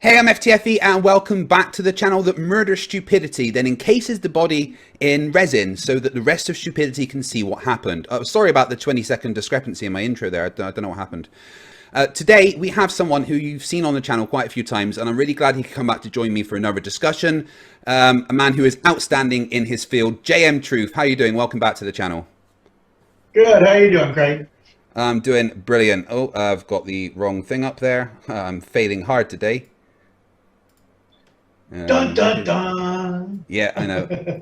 Hey, I'm FTFE and welcome back to the channel that murders stupidity, then encases the body in resin so that the rest of stupidity can see what happened. Sorry about the 20-second discrepancy in my intro there, I don't know what happened. Today we have someone who you've seen on the channel quite a few times, and I'm really glad he could come back to join me for another discussion. A man who is outstanding in his field, JM Truth. How are you doing? Welcome back to the channel. Good, how you doing, Craig? I'm doing brilliant. Oh, I've got the wrong thing up there. I'm failing hard today. Dun dun dun. Yeah, I know.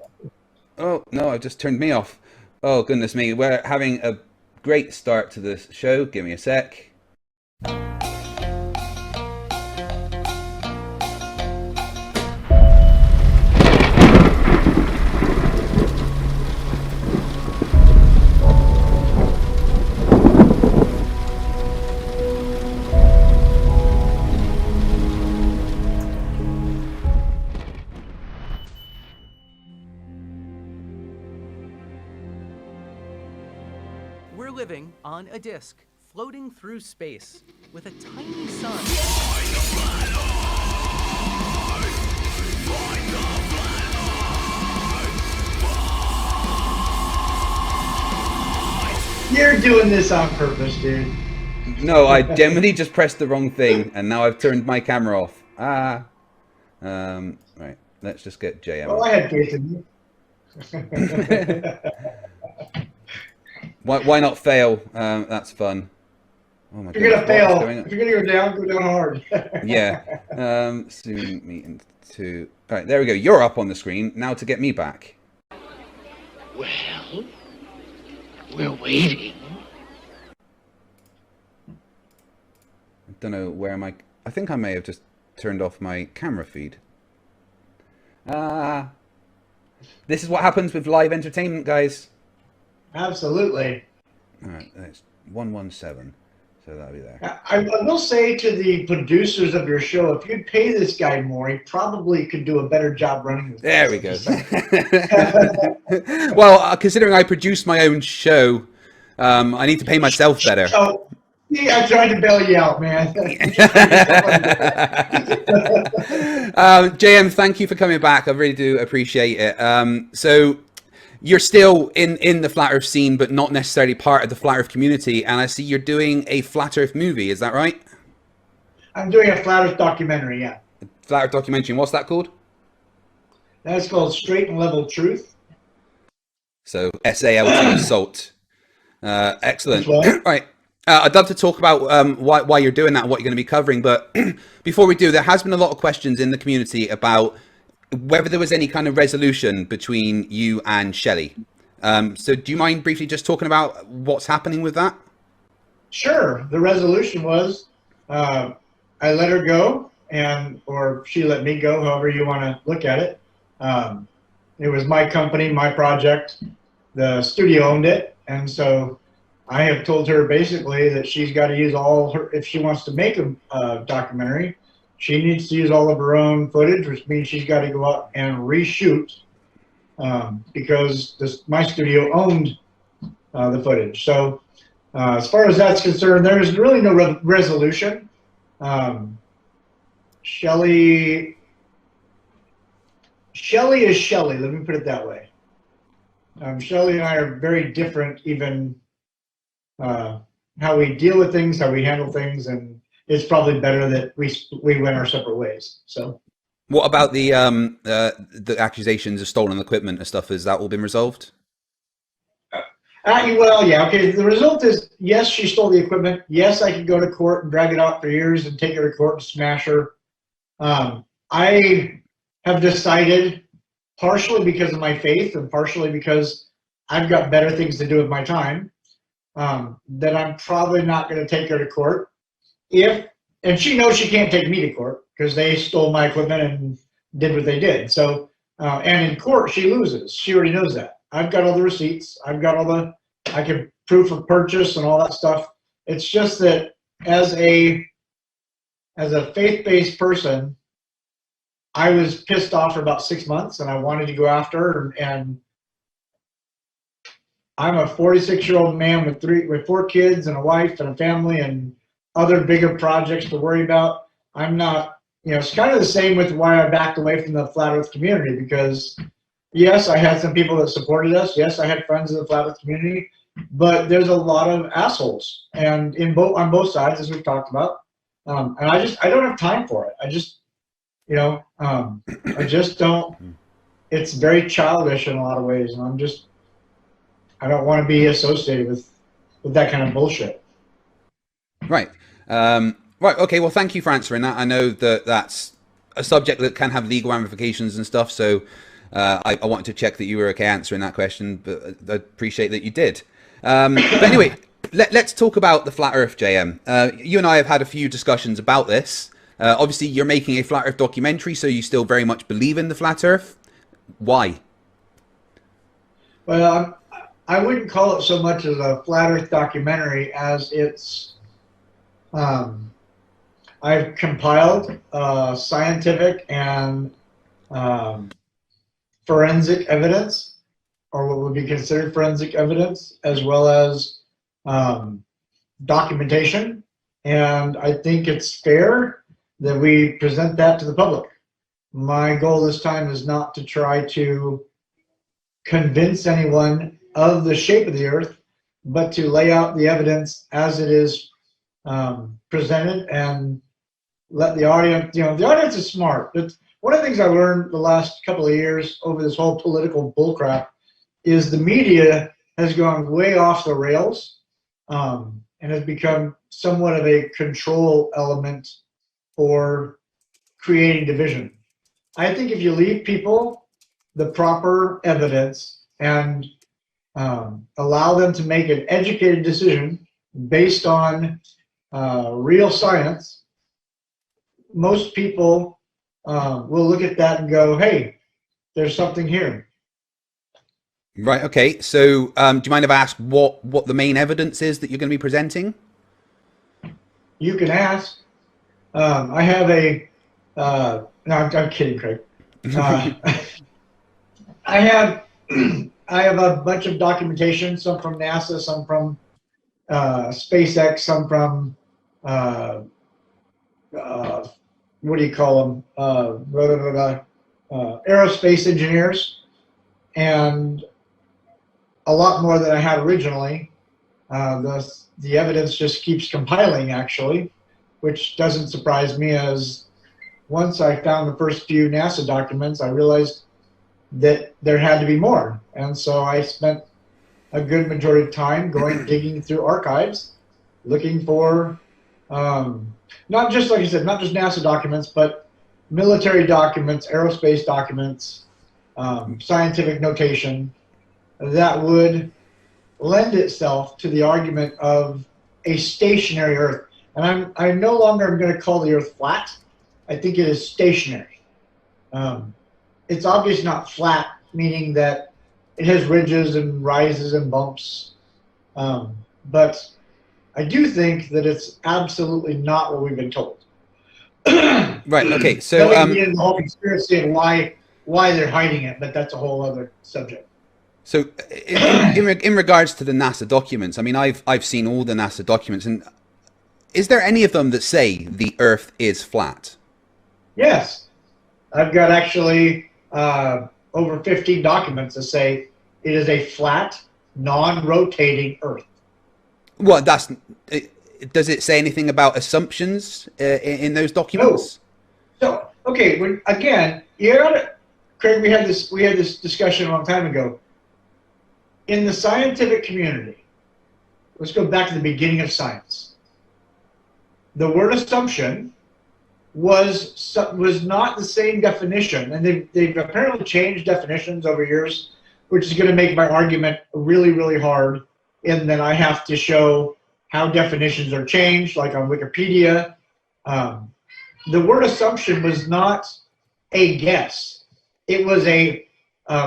Oh, no, I've just turned me off. Oh, goodness me. We're having a great start to this show. Give me a sec. We're living on a disk, floating through space, with a tiny sun. You're doing this on purpose, dude. No, I generally just pressed the wrong thing, and now I've turned my camera off. Right, let's just get JM. Well, I had faith in you. Why not fail? That's fun. Oh my If you're gonna fail, going on? if you're gonna go down hard. Yeah. Soon meeting to. All right, there we go. You're up on the screen now. To get me back. Well, we're waiting. I don't know where my. I think I may have just turned off my camera feed. This is what happens with live entertainment, guys. Absolutely. All right, that's 117. So that'll be there. I will say to the producers of your show, if you'd pay this guy more, he probably could do a better job running this. There we go. Well, considering I produce my own show, I need to pay myself better. Oh, yeah, I tried to bail you out, man. JM, thank you for coming back. I really do appreciate it. So you're still in the Flat Earth scene, but not necessarily part of the Flat Earth community. And I see you're doing a Flat Earth movie. Is that right? I'm doing a Flat Earth documentary, yeah. Flat Earth documentary. And what's that called? That's called Straight and Level Truth. So SALT, SALT. Excellent. Right. Right. I'd love to talk about why you're doing that and what you're going to be covering. But before we do, there has been a lot of questions in the community about whether there was any kind of resolution between you and Shelley. So do you mind briefly just talking about what's happening with that? Sure. The resolution was I let her go, or she let me go, however you want to look at it. It was my company, my project. The studio owned it, and so I have told her basically that she's got to use all her, if she wants to make a documentary, she needs to use all of her own footage, which means she's got to go out and reshoot because my studio owned the footage. So as far as that's concerned, there's really no resolution. Shelley is Shelley, let me put it that way. Shelley and I are very different, even how we deal with things, how we handle things, and it's probably better that we went our separate ways. So, what about the accusations of stolen equipment and stuff? Has that all been resolved? Well, yeah, okay. The result is yes, she stole the equipment. Yes, I could go to court and drag it out for years and take her to court and smash her. I have decided, partially because of my faith and partially because I've got better things to do with my time, that I'm probably not going to take her to court. And she knows she can't take me to court because they stole my equipment and did what they did. So, and in court, she loses. She already knows that. I've got all the receipts. I've got I can proof of purchase and all that stuff. It's just that as a faith-based person, I was pissed off for about 6 months and I wanted to go after her, and I'm a 46-year-old man with 4 kids and a wife and a family and other bigger projects to worry about. I'm not it's kind of the same with why I backed away from the flat Earth community, because yes, I had some people that supported us. Yes, I had friends in the flat Earth community, but there's a lot of assholes, and on both sides, as we've talked about. And I don't have time for it. I just don't. It's very childish in a lot of ways, and I don't want to be associated with that kind of bullshit. Right. Right. Okay. Well, thank you for answering that. I know that that's a subject that can have legal ramifications and stuff. So I wanted to check that you were okay answering that question, but I appreciate that you did. But anyway, let's talk about the flat Earth, JM. You and I have had a few discussions about this. Obviously, you're making a flat Earth documentary, so you still very much believe in the flat Earth. Why? Well, I wouldn't call it so much as a flat Earth documentary as it's. I've compiled scientific and forensic evidence, or what would be considered forensic evidence, as well as documentation. And I think it's fair that we present that to the public. My goal this time is not to try to convince anyone of the shape of the Earth, but to lay out the evidence as it is presented and let the audience, the audience is smart. But one of the things I learned the last couple of years over this whole political bullcrap is the media has gone way off the rails and has become somewhat of a control element for creating division. I think if you leave people the proper evidence and allow them to make an educated decision based on real science, most people will look at that and go, hey, there's something here. Right. Okay. So do you mind if I ask what the main evidence is that you're going to be presenting? You can ask. I have a no, I'm kidding, Craig. I have a bunch of documentation, some from NASA, some from SpaceX, some from what do you call them? Aerospace engineers, and a lot more than I had originally. The evidence just keeps compiling, actually, which doesn't surprise me, as once I found the first few NASA documents, I realized that there had to be more. And so I spent a good majority of time digging through archives, looking for, not just, like I said, not just NASA documents, but military documents, aerospace documents, scientific notation that would lend itself to the argument of a stationary Earth. And I'm no longer going to call the Earth flat. I think it is stationary. It's obviously not flat, meaning that it has ridges and rises and bumps. But I do think that it's absolutely not what we've been told. Right. Okay. So then we get into the whole conspiracy and why they're hiding it, but that's a whole other subject. So in regards to the NASA documents, I mean, I've seen all the NASA documents, and is there any of them that say the Earth is flat? Yes. I've got actually over 15 documents that say it is a flat, non-rotating Earth. Well, does it say anything about assumptions in those documents? No. So, okay, again, Craig, we had this discussion a long time ago. In the scientific community, let's go back to the beginning of science. The word assumption was not the same definition, and they've apparently changed definitions over years, which is going to make my argument really, really hard, in that I have to show how definitions are changed, like on Wikipedia. The word assumption was not a guess. It was a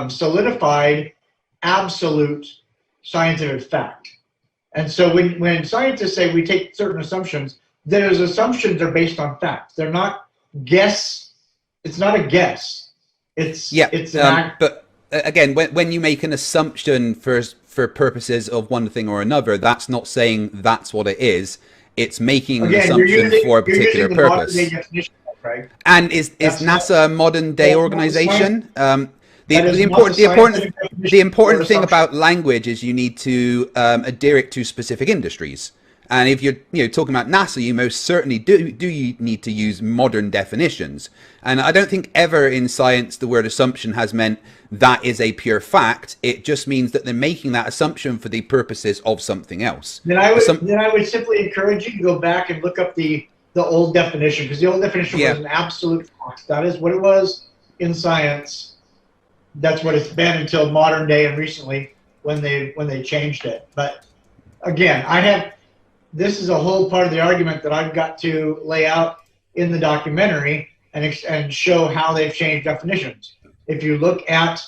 solidified, absolute scientific fact. And so when scientists say we take certain assumptions, those assumptions are based on facts. They're not guess. It's not a guess. It's but again, when you make an assumption for purposes of one thing or another, that's not saying that's what it is. It's making an assumption for a particular purpose. Craig. And is NASA a modern day organization? The important thing about language is you need to adhere it to specific industries. And if you're talking about NASA, you most certainly do you need to use modern definitions. And I don't think ever in science the word assumption has meant that is a pure fact. It just means that they're making that assumption for the purposes of something else. Then I would simply encourage you to go back and look up the old definition, because the old definition was an absolute fact. That is what it was in science. That's what it's been until modern day and recently when they changed it. But again, this is a whole part of the argument that I've got to lay out in the documentary and show how they've changed definitions. If you look at,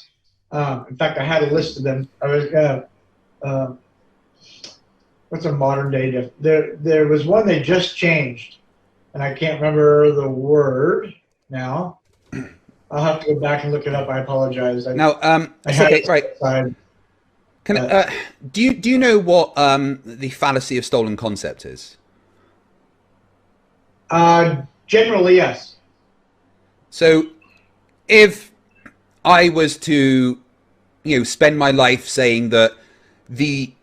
in fact, I had a list of them. What's a modern day there was one they just changed, and I can't remember the word now. I'll have to go back and look it up. I apologize. Okay, right. Do you know what the fallacy of stolen concept is? Generally, yes. So, if I was to, spend my life saying that the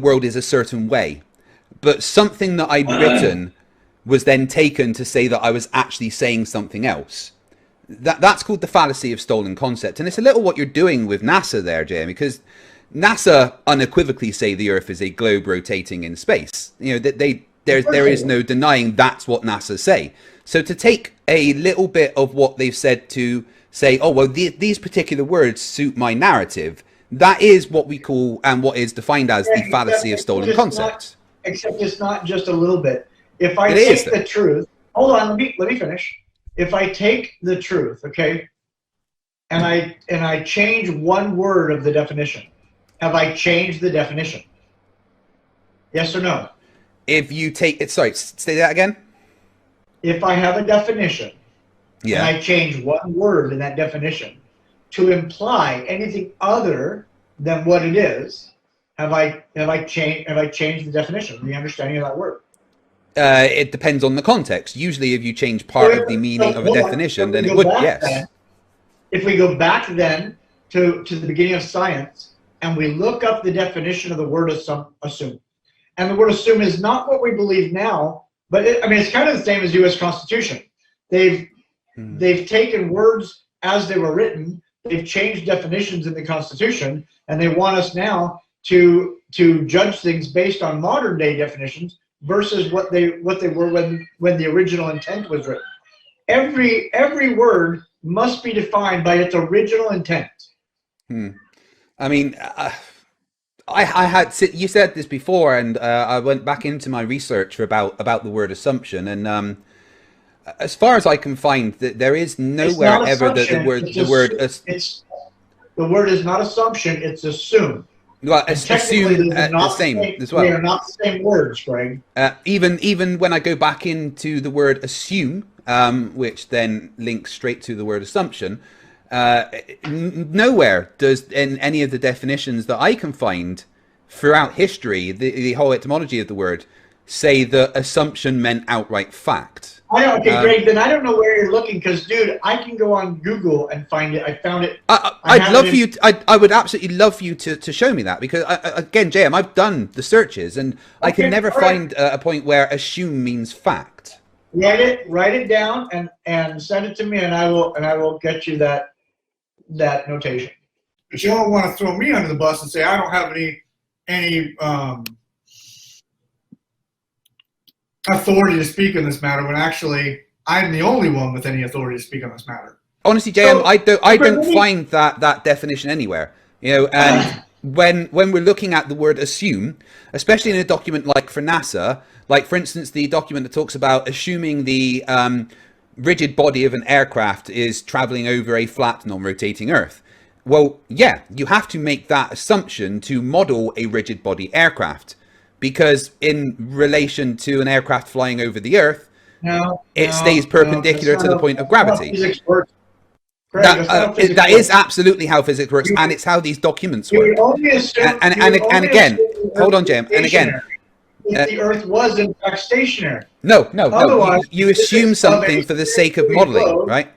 world is a certain way, but something that I'd written was then taken to say that I was actually saying something else, that's called the fallacy of stolen concept. And it's a little what you're doing with NASA there, Jamie, because NASA unequivocally say the Earth is a globe rotating in space. There is no denying that's what NASA say. So to take a little bit of what they've said to say, oh, well, these particular words suit my narrative, that is what we call and what is defined as the fallacy of stolen concept. Except it's not just a little bit. If I take the truth, hold on, let me finish. If I take the truth, okay, and I change one word of the definition, have I changed the definition? Yes or no? If you take it, sorry, say that again. If I have a definition, and I change one word in that definition to imply anything other than what it is, have I changed the definition, the understanding of that word? It depends on the context. Usually, if you change part of the meaning of a definition, then it would, yes. If we go back then to the beginning of science, and we look up the definition of the word assume. And the word assume is not what we believe now, but it's kind of the same as U.S. Constitution. They've taken words as they were written, they've changed definitions in the Constitution, and they want us now to judge things based on modern day definitions versus what they were when the original intent was written. Every word must be defined by its original intent. I mean, I had, you said this before, and I went back into my research about the word assumption, and as far as I can find, there is nowhere ever that the word is not assumption, it's assume. Well, assume the same as well. They are not the same words, Greg. Even when I go back into the word assume, which then links straight to the word assumption, nowhere does in any of the definitions that I can find throughout history, the whole etymology of the word, say that assumption meant outright fact. Greg, then I don't know where you're looking, because, dude, I can go on Google and find it. I found it. I would absolutely love for you to show me that, because again, JM, I've done the searches and I can never find a point where assume means fact. Write it down and send it to me, and I will get you that notation. But you don't want to throw me under the bus and say I don't have any authority to speak on this matter, when actually I'm the only one with any authority to speak on this matter. Honestly, JM, I don't find that definition anywhere. And when we're looking at the word assume, especially in a document like for NASA, like for instance the document that talks about assuming the rigid body of an aircraft is traveling over a flat, non-rotating Earth. Well, yeah, you have to make that assumption to model a rigid body aircraft, because in relation to an aircraft flying over the Earth, it stays perpendicular to the point of gravity. That is absolutely how physics works, and it's how these documents work. And again, hold on, Jim. And again, if the Earth was in fact stationary. No. Otherwise, You assume physics of something a for the sake of stationary modeling, globe right?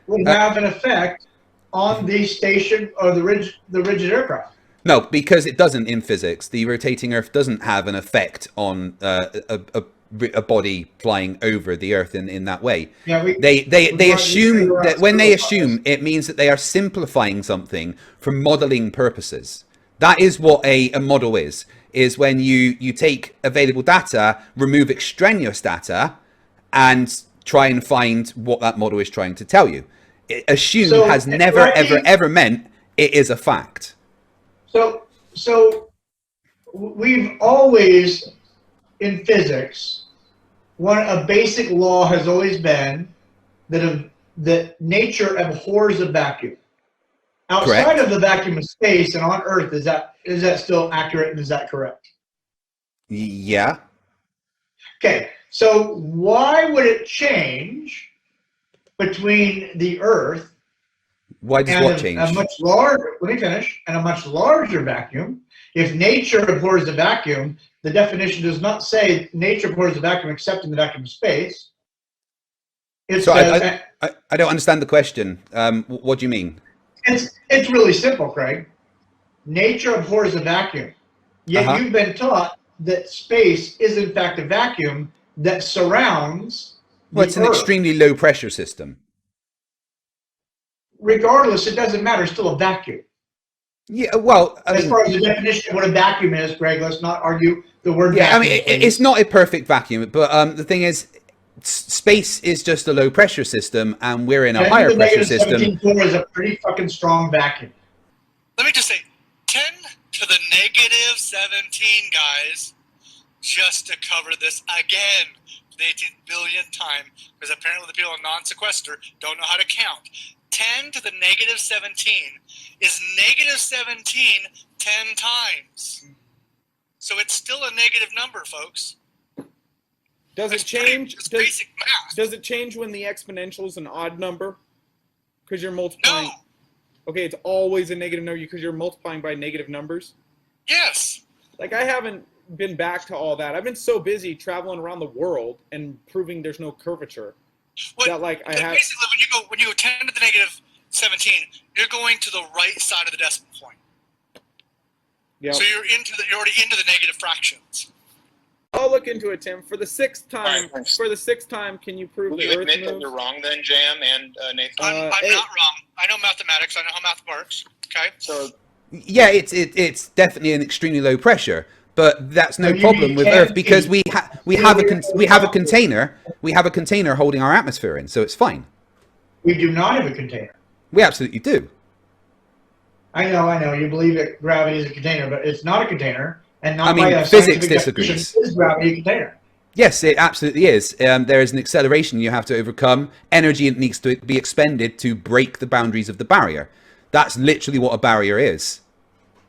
would have an effect on the station or the rigid aircraft. No, because it doesn't in physics. The rotating Earth doesn't have an effect on a body flying over the Earth in that way. Yeah, They want to assume figure that out when they about this. assume, it means that they are simplifying something for modeling purposes. That is what a model is when you take available data, remove extraneous data, and try and find what that model is trying to tell you. Assume So, has never, right? ever meant it is a fact. So we've always, in physics, a basic law has always been that nature abhors a vacuum. Outside Correct. of the vacuum of space and on Earth, is that still accurate and is that correct? Yeah. Okay, so why would it change between the Earth Why does and what a change? much larger, let me finish, and a much larger vacuum? If nature abhors the vacuum, the definition does not say nature abhors the vacuum except in the vacuum of space. It So says, I don't understand the question. What do you mean? it's really simple, Craig. Nature abhors a vacuum. Yet you've been taught that space is in fact a vacuum that surrounds Well, the it's an Earth. extremely low pressure system. Regardless, it doesn't matter. It's still a vacuum. Yeah. Well, I As mean, far as the definition of what a vacuum is, Greg, let's not argue the word yeah. I vacuum. mean, Please. it's not a perfect vacuum, but the thing is, space is just a low pressure system, and we're in a 10 to higher the pressure negative system. 17 core is a pretty fucking strong vacuum. Let me just say, 10 to the negative 17, guys, just to cover this again for the 18th billionth time, because apparently the people on non-sequester don't know how to count. 10 to the negative 17 is negative 17 10 times. So it's still a negative number, folks. Does it change? It's basic math. Does it change when the exponential is an odd number? Because you're multiplying. No. Okay, it's always a negative number because you're multiplying by negative numbers. Yes. Like, I haven't been back to all that. I've been so busy traveling around the world and proving there's no curvature. Basically, when you go 10 to the negative 17, you're going to the right side of the decimal point. Yep. So you're already into the negative fractions. I'll look into it, Tim. For the sixth time, can you prove Will the you Earth admit that moves? you're wrong then, Jam and Nathan? I'm not wrong. I know mathematics. I know how math works. Okay. So Yeah, it's definitely an extremely low pressure, but that's no But you problem with can't Earth because we have a container holding our atmosphere in, so it's fine. We do not have a container. We absolutely do. I know. You believe that gravity is a container, but it's not a container, and not I mean, by a physics scientific definition disagrees. is gravity a container. Yes, it absolutely is. There is an acceleration you have to overcome. Energy needs to be expended to break the boundaries of the barrier. That's literally what a barrier is.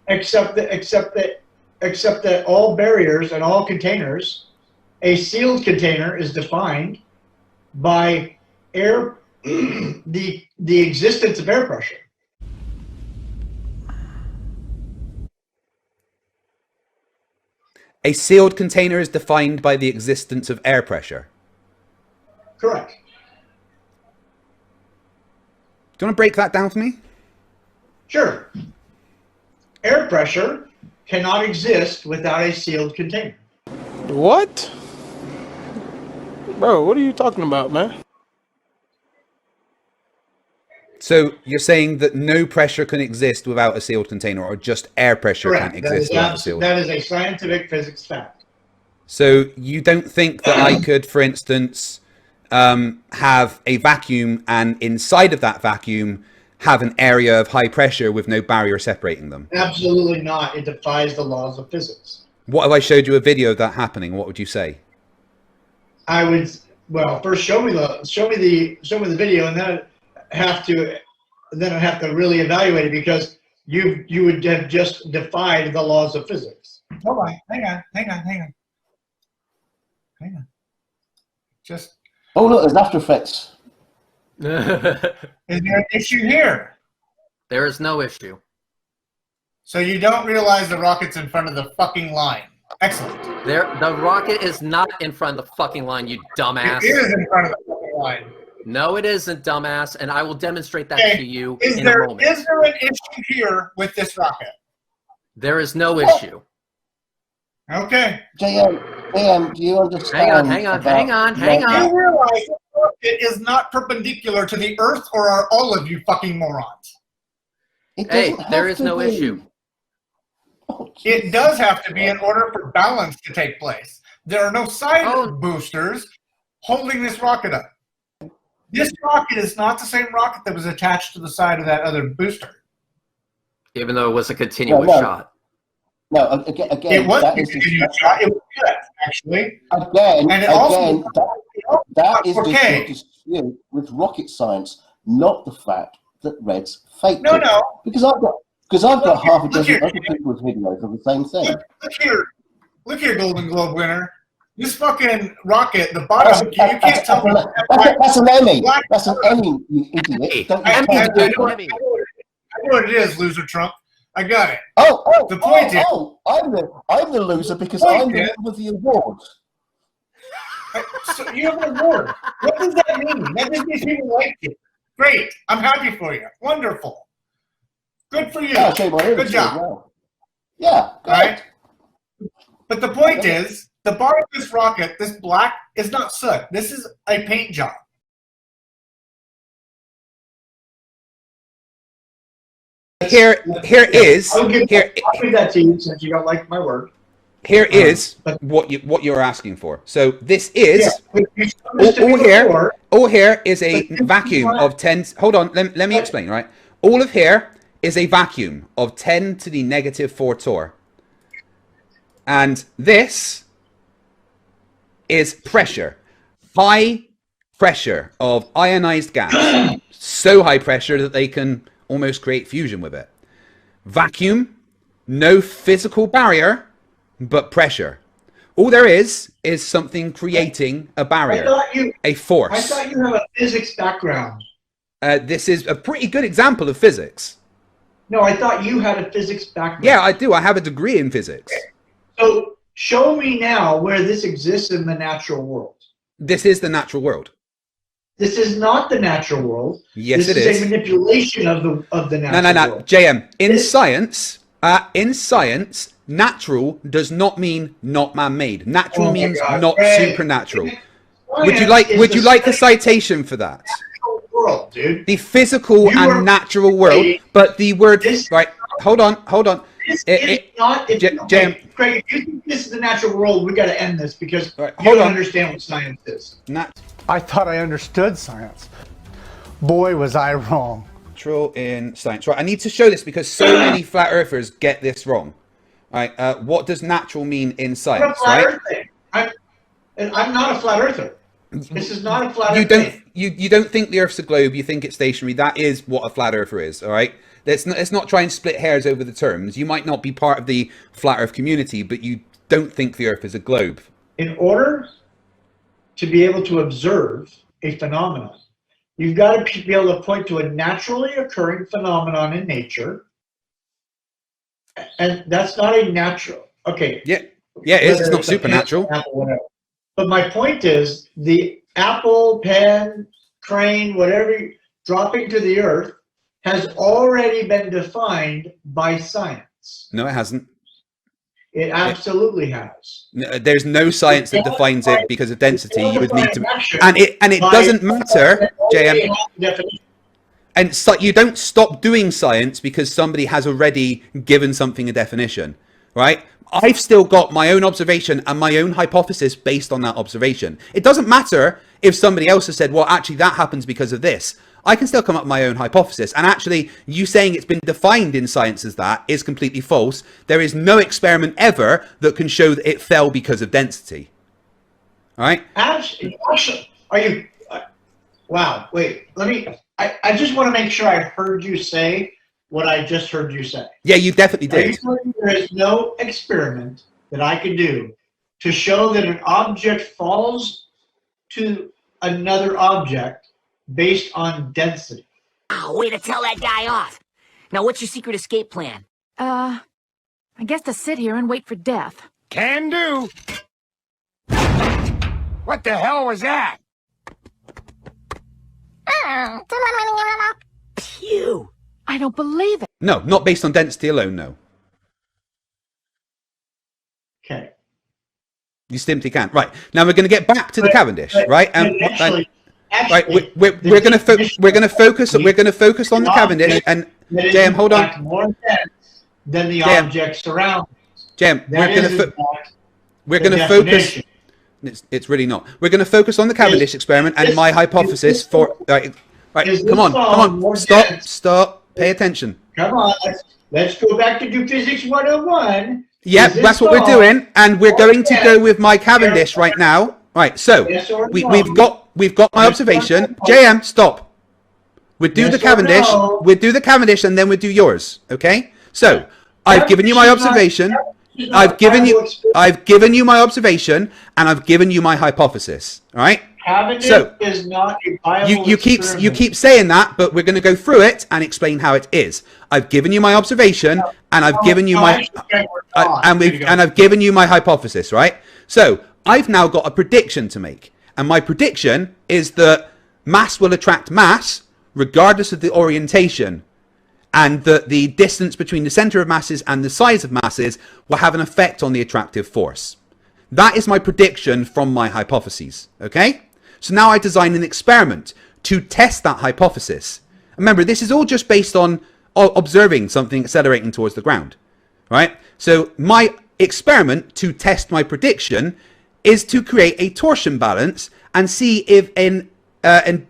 Except that all barriers and all containers, a sealed container is defined by air, the existence of air pressure. A sealed container is defined by the existence of air pressure. Correct. Do you want to break that down for me? Sure. Air pressure cannot exist without a sealed container. What? Bro, what are you talking about, man? So you're saying that no pressure can exist without a sealed container, or just air pressure Correct. can't exist without a sealed That is a scientific physics fact. So you don't think that I could, for instance, have a vacuum and inside of that vacuum have an area of high pressure with no barrier separating them? Absolutely not. It defies the laws of physics. What if I showed you a video of that happening? What would you say? I would, well, first show me the video, and then I'd have to really evaluate it, because you would have just defied the laws of physics. Hold on. Hang on. Just, Oh look, there's After Effects. is there an issue here? There is no issue. So you don't realize the rocket's in front of the fucking line. Excellent. The rocket is not in front of the fucking line, you dumbass. It is in front of the fucking line. No, it isn't, dumbass, and I will demonstrate that to you in a moment. Is there an issue here with this rocket? There is no issue. Okay. JM, do you understand? Hang on. Do you realize the rocket is not perpendicular to the Earth, or are all of you fucking morons? Hey, there is no issue. It does have to be in order for balance to take place. There are no side boosters holding this rocket up. This rocket is not the same rocket that was attached to the side of that other booster. Even though it was a continuous shot. No, again, it was a continuous shot. It was good, actually. That is the dispute with rocket science, not the fact that Red's faked it. No. Because I've got half a dozen other people's videos of the same thing. Look here, Golden Globe winner. This fucking rocket, the bottom, you can't tell me. That's an Emmy. That's an Emmy, you idiot. I know what it is, loser Trump. I got it. The point is, I'm the loser because I'm the one with the award. So you have an award. What does that mean? That just means people like you. Great. I'm happy for you. Wonderful. Good for you. Good job. Well. Yeah. All right. But the point is, the bottom of this rocket, this black, is not soot. This is a paint job. Here is I'll give that to you since you don't like my work. Here is what you're asking for. So this is all here is a vacuum of 10. Hold on, let me explain. Right, all of here is a vacuum of 10 to the -4 torr, and this is pressure, high pressure of ionized gas, so high pressure that they can almost create fusion with it. Vacuum, no physical barrier, but pressure. All there is something creating a barrier, a force. I thought you have a physics background. This is a pretty good example of physics. No, I thought you had a physics background. Yeah, I do. I have a degree in physics. So show me now where this exists in the natural world. This is the natural world. This is not the natural world. Yes, it is. This is a manipulation of the natural world. No. JM, in science, natural does not mean not man-made. Natural means not supernatural. Would you like a citation for that? World, dude. The physical and natural world, but the word right. Hold on. This is not. JM, Craig, if you think this is the natural world, we got to end this because you don't understand what science is. I thought I understood science. Boy, was I wrong. Natural in science. Right, I need to show this because so many flat earthers get this wrong. All right, what does natural mean in science? I'm not a flat earther. This is not a flat earther. You don't think the Earth's a globe. You think it's stationary. That is what a flat earther is. All right. Let's not try and split hairs over the terms. You might not be part of the flat Earth community, but you don't think the Earth is a globe. In order to be able to observe a phenomenon, you've got to be able to point to a naturally occurring phenomenon in nature, and that's not a natural. Okay. Yeah, it is. It's not supernatural. But my point is, the apple, pen, crane, whatever, dropping to the earth has already been defined by science. No, it hasn't. It absolutely has. There's no science that defines it because of density. You would need to, and it doesn't matter, JM. And so you don't stop doing science because somebody has already given something a definition, right? I've still got my own observation and my own hypothesis based on that observation. It doesn't matter if somebody else has said, well, actually that happens because of this. I can still come up with my own hypothesis. And actually, you saying it's been defined in science as that is completely false. There is no experiment ever that can show that it fell because of density. All right? Actually, are you... wow, wait. I just want to make sure I heard you say what I just heard you say. Yeah, you definitely did. Are you telling me there is no experiment that I could do to show that an object falls to another object based on density? Oh, way to tell that guy off. Now, what's your secret escape plan? I guess to sit here and wait for death. Can do. What the hell was that? Phew. I don't believe it. No, not based on density alone, no. Okay. You simply can't. Right. Now we're going to get back to the Cavendish, right? Actually, right. We're going to focus on the Cavendish and JM. Hold on. More dense than the object surrounding. JM, we're going to focus. It's really not. We're going to focus on the Cavendish experiment and my hypothesis for. Right. Come on. Stop. Pay attention. Come on. Let's go back to do physics 101. Yeah, that's what we're doing, and we're going to go with my Cavendish right now. Right, so we've got my observation. JM, stop. We'll do the Cavendish. We'll do the Cavendish, and then we'll do yours. Okay? So I've given you my observation. I've given you my observation, and I've given you my hypothesis. All right? Cavendish is not a viable you keep saying that, but we're going to go through it and explain how it is. I've given you my observation, and I've given you my I've given you my hypothesis, right? So I've now got a prediction to make, and my prediction is that mass will attract mass regardless of the orientation, and that the distance between the center of masses and the size of masses will have an effect on the attractive force. That is my prediction from my hypotheses. Okay? So now I design an experiment to test that hypothesis. Remember, this is all just based on observing something accelerating towards the ground, right? So my experiment to test my prediction is to create a torsion balance and see if a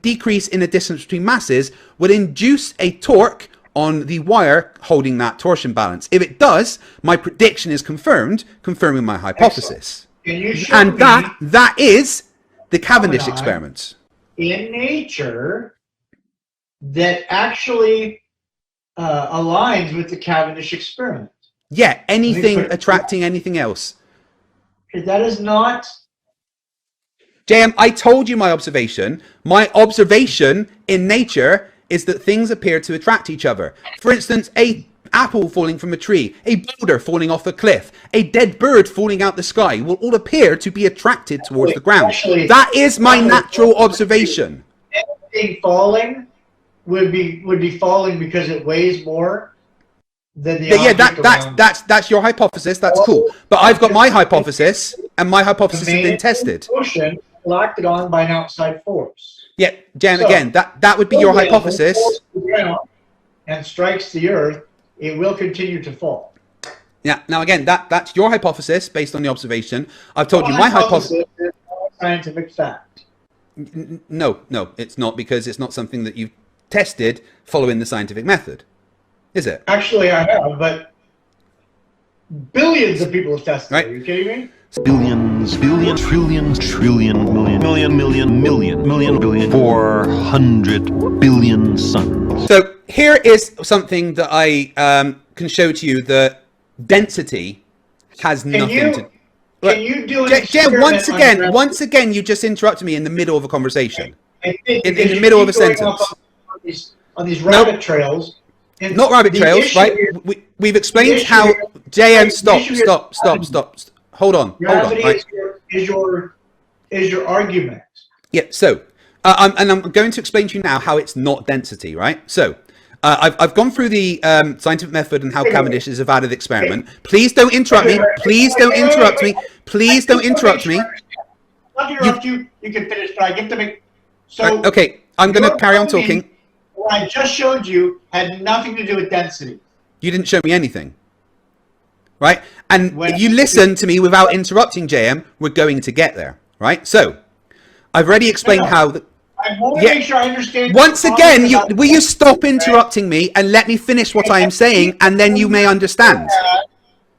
decrease in the distance between masses would induce a torque on the wire holding that torsion balance. If it does, my prediction is confirmed, confirming my hypothesis. And that is the Cavendish experiment. In nature, that actually aligns with the Cavendish experiment. Yeah, anything attracting anything else. That is not... JM, I told you my observation. My observation in nature is that things appear to attract each other. For instance, a apple falling from a tree, a boulder falling off a cliff, a dead bird falling out the sky will all appear to be attracted towards the ground. Actually, that is my natural observation. Anything falling would be falling because it weighs more than the object around. That's your hypothesis. That's cool. But I've got my hypothesis, and my hypothesis has been tested. Motion acted on by an outside force. Yeah, Jan, so, again, that would be your hypothesis. And strikes the earth, it will continue to fall. Yeah, now again, that's your hypothesis based on the observation. I've told you my hypothesis is scientific fact. No, it's not, because it's not something that you've tested following the scientific method. Is it? Actually, I have, but billions of people have tested it. Are you kidding me? Billions, billion, trillions, trillion, million, 400 billion suns. So here is something that I can show to you that density has nothing to... Can you do an experiment once again, you just interrupted me in the middle of a conversation. In the middle of a sentence. On these rabbit trails. Not rabbit trails, right? We've explained how... JM, stop. Hold on. Right? Is your argument. Yeah, so, and I'm going to explain to you now how it's not density, right? So, I've gone through the scientific method and how Cavendish is a valid experiment. Please don't interrupt me. Please don't interrupt me. Please don't interrupt me. I'll interrupt you. You can finish, but I get to make... So, okay, I'm going to carry on talking. What I just showed you had nothing to do with density. You didn't show me anything. Right? And if you listen to me without interrupting, JM, we're going to get there. Right? So, I've already explained how... I want to make sure I understand... Once again, will you stop interrupting me and let me finish what I am saying, and then you may understand.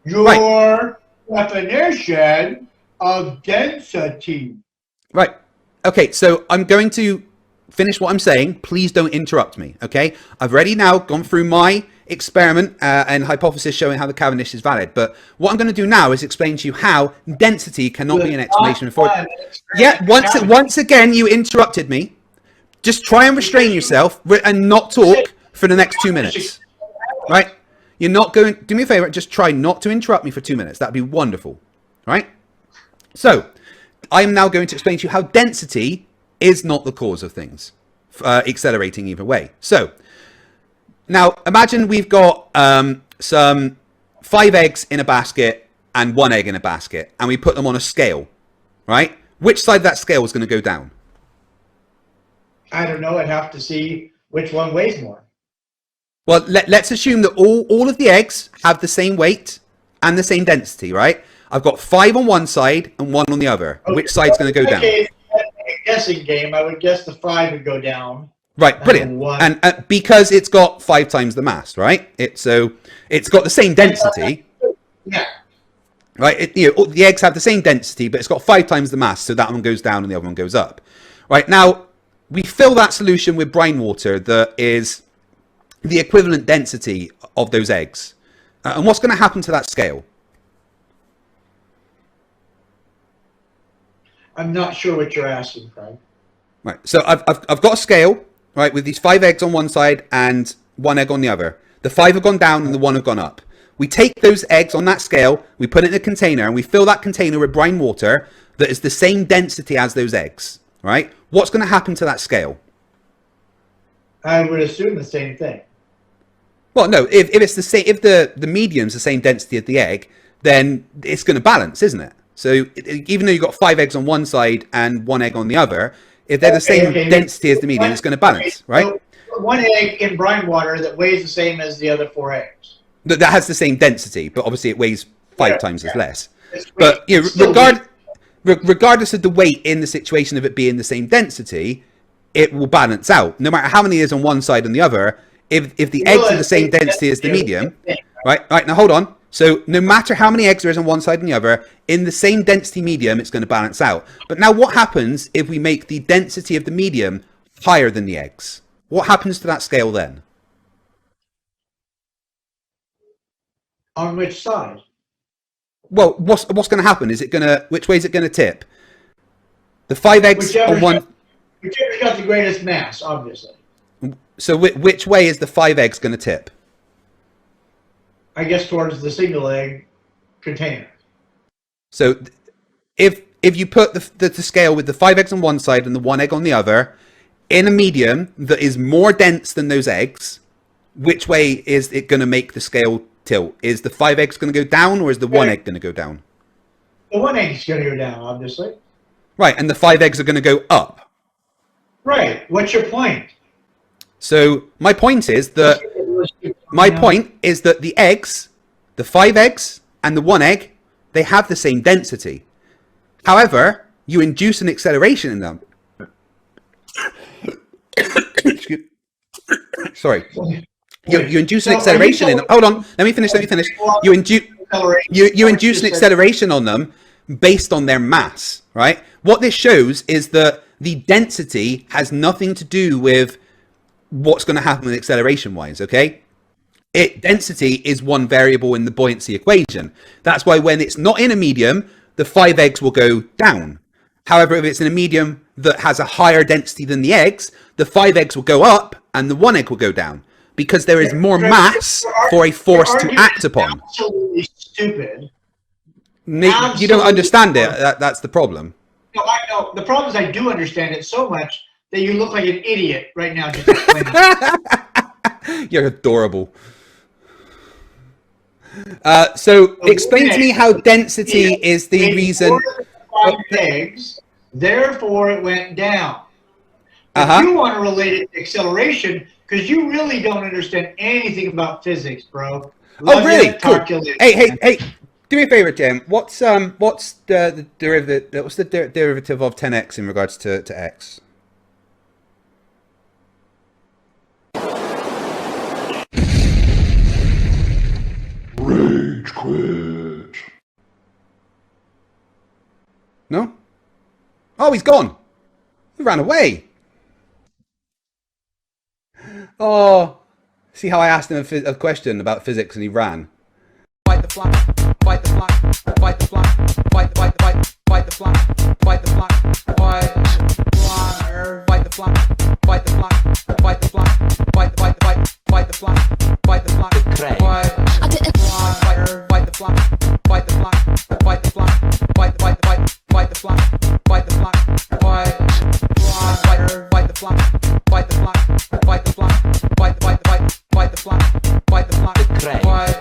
Your definition of density. Right. Okay, so I'm going to finish what I'm saying. Please don't interrupt me, okay? I've already now gone through my experiment and hypothesis showing how the Cavendish is valid. But what I'm going to do now is explain to you how density cannot be an explanation for it. Yeah, once again, you interrupted me. Just try and restrain yourself and not talk for the next 2 minutes. Right? You're not going... Do me a favor, just try not to interrupt me for 2 minutes. That'd be wonderful. right? So I am now going to explain to you how density is not the cause of things accelerating either way. So now imagine we've got some 5 eggs in a basket and 1 egg in a basket, and we put them on a scale, right? Which side of that scale is going to go down? I don't know. I'd have to see which one weighs more. Well, let's assume that all of the eggs have the same weight and the same density, right? I've got 5 on one side and 1 on the other. Okay. Which side's going to go down? Okay, a guessing game. I would guess the 5 would go down. Right, brilliant. And because it's got 5 times the mass, right? It's got the same density. Yeah. Right. The eggs have the same density, but it's got 5 times the mass, so that one goes down and the other one goes up. Right now, we fill that solution with brine water that is the equivalent density of those eggs. And what's going to happen to that scale? I'm not sure what you're asking, Frank. Right. So I've got a scale, right, with these 5 eggs on one side and 1 egg on the other. The 5 have gone down and the 1 have gone up. We take those eggs on that scale, we put it in a container, and we fill that container with brine water that is the same density as those eggs, right? What's going to happen to that scale? I would assume the same thing. Well, no, if it's the same, if the medium's the same density as the egg, then it's going to balance, isn't it? So even though you've got 5 eggs on one side and 1 egg on the other, if they're the same density as the medium, it's going to balance, right? So 1 egg in brine water that weighs the same as the other 4 eggs. That has the same density, but obviously it weighs 5 times as less. But regardless of the weight in the situation of it being the same density, it will balance out. No matter how many is on one side and the other, if the eggs are the same density as the medium, right? Now hold on. So no matter how many eggs there is on one side and the other, in the same density medium, it's going to balance out. But now what happens if we make the density of the medium higher than the eggs? What happens to that scale then? On which side? Well, what's going to happen? Which way is it going to tip? The 5 eggs on one. Whichever's got the greatest mass, obviously. So which way is the 5 eggs going to tip? I guess towards the single egg container. So if you put the scale with the 5 eggs on one side and the 1 egg on the other in a medium that is more dense than those eggs, which way is it going to make the scale tilt? Is the 5 eggs going to go down, or is the 1 egg going to go down? The 1 egg is going to go down, obviously. Right, and the 5 eggs are going to go up. Right. What's your point? So my point is that the eggs, the 5 eggs and the 1 egg, they have the same density. However, you induce an acceleration in them. Sorry. You induce an acceleration in them. Hold on. Let me finish. You induce an acceleration on them based on their mass, right? What this shows is that the density has nothing to do with what's going to happen with acceleration-wise, okay? Density is one variable in the buoyancy equation. That's why when it's not in a medium, the 5 eggs will go down. However, if it's in a medium that has a higher density than the eggs, the 5 eggs will go up and the 1 egg will go down, because there is more mass for a force to act upon. Absolutely stupid. You don't understand it. That's the problem. No, I know. The problem is I do understand it so much that you look like an idiot right now just explaining it. You're adorable. So explain to me how density is the reason. 5 eggs, therefore it went down. If you want to relate it to acceleration, because you really don't understand anything about physics, bro. Oh, really? Cool. Hey! Do me a favor, Jim. What's the derivative? What's the derivative of 10x in regards to x? Rage quit. No? Oh, he's gone. He ran away. Oh, see how I asked him a question about physics and he ran. Fight the flock, fight the flock, fight the flock, fight the flock, fight the flock, fight the flock, fight the flock, fight the flock, fight the flock, fight the flock, fight the flock, fight the flock, fight the flock, fight the flock, fight the flock, fight the flock, 3.